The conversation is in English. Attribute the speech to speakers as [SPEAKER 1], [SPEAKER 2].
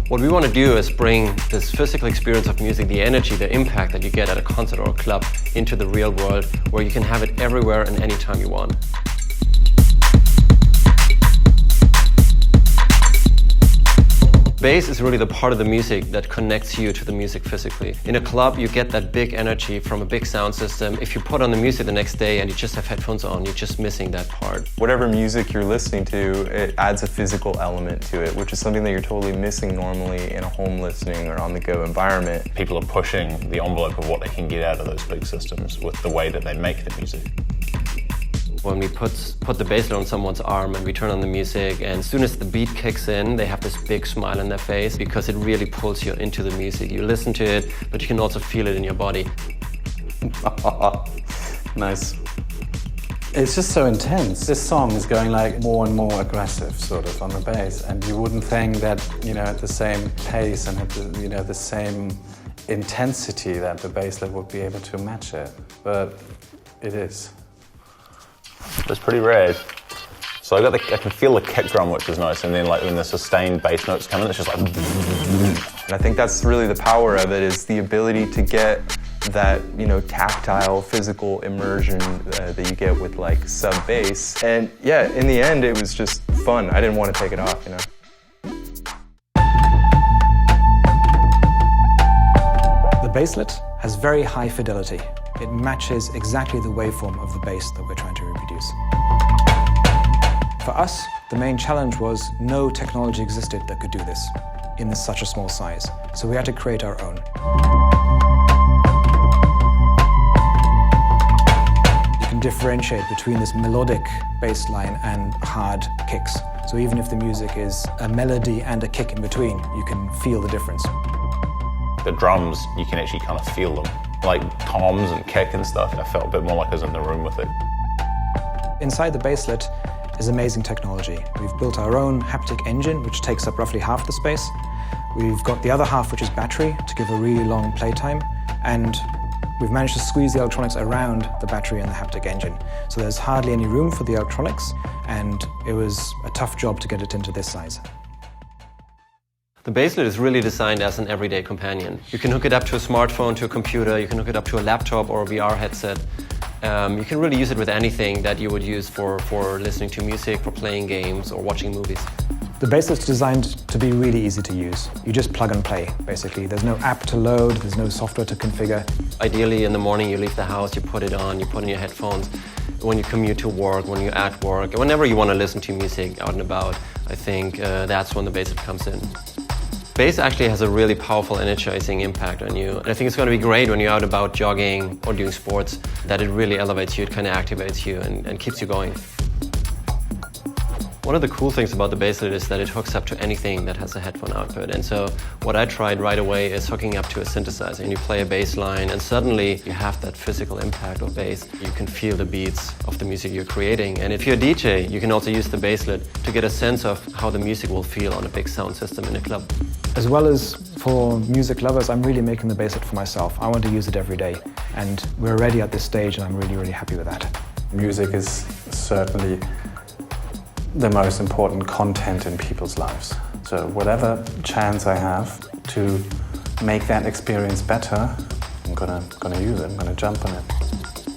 [SPEAKER 1] What we want to do is bring this physical experience of music, the energy, the impact that you get at a concert or a club into the real world, where you can have it everywhere and anytime you want. Bass is really the part of the music that connects you to the music physically. In a club, you get that big energy from a big sound system. If you put on the music the next day and you just have headphones on, you're just missing that part.
[SPEAKER 2] Whatever music you're listening to, it adds a physical element to it, which is something that you're totally missing normally in a home listening or on-the-go environment.
[SPEAKER 3] People are pushing the envelope of what they can get out of those big systems with the way that they make the music.
[SPEAKER 1] When we put the basslet on someone's arm and we turn on the music, and as soon as the beat kicks in, they have this big smile on their face because it really pulls you into the music. You listen to it, but you can also feel it in your body.
[SPEAKER 4] Nice. It's just so intense. This song is going like more and more aggressive, sort of, on the bass, and you wouldn't think that, you know, at the same pace and at the, you know, the same intensity that the basslet would be able to match it, but it is.
[SPEAKER 3] It's pretty rare. So I can feel the kick drum, which is nice, and then like when the sustained bass notes come in, it's just like.
[SPEAKER 2] And I think that's really the power of it, is the ability to get that, you know, tactile, physical immersion that you get with like sub bass. And yeah, in the end, it was just fun. I didn't want to take it off, you know.
[SPEAKER 5] The basslet has very high fidelity. It matches exactly the waveform of the bass that we're trying to reproduce. For us, the main challenge was no technology existed that could do this in such a small size, so we had to create our own. You can differentiate between this melodic bass line and hard kicks. So even if the music is a melody and a kick in between, you can feel the difference.
[SPEAKER 3] The drums, you can actually kind of feel them. Like toms and kick and stuff, I felt a bit more like I was in the room with it.
[SPEAKER 5] Inside the basslet is amazing technology. We've built our own haptic engine, which takes up roughly half the space. We've got the other half, which is battery, to give a really long playtime. And we've managed to squeeze the electronics around the battery and the haptic engine. So there's hardly any room for the electronics, and it was a tough job to get it into this size.
[SPEAKER 1] The basslet is really designed as an everyday companion. You can hook it up to a smartphone, to a computer, you can hook it up to a laptop or a VR headset. You can really use it with anything that you would use for listening to music, for playing games or watching movies.
[SPEAKER 5] The basslet's designed to be really easy to use. You just plug and play, basically. There's no app to load, there's no software to configure.
[SPEAKER 1] Ideally, in the morning you leave the house, you put it on, you put in your headphones. When you commute to work, when you're at work, whenever you want to listen to music out and about, I think that's when the basslet comes in. Bass actually has a really powerful energizing impact on you. And I think it's going to be great when you're out about jogging or doing sports, that it really elevates you, it kind of activates you and keeps you going. One of the cool things about the basslet is that it hooks up to anything that has a headphone output. And so what I tried right away is hooking up to a synthesizer, and you play a bass line and suddenly you have that physical impact of bass. You can feel the beats of the music you're creating. And if you're a DJ, you can also use the basslet to get a sense of how the music will feel on a big sound system in a club.
[SPEAKER 5] As well as for music lovers, I'm really making the basslet for myself. I want to use it every day, and we're already at this stage and I'm really, really happy with that.
[SPEAKER 4] Music is certainly the most important content in people's lives. So whatever chance I have to make that experience better, I'm gonna use it, I'm gonna jump on it.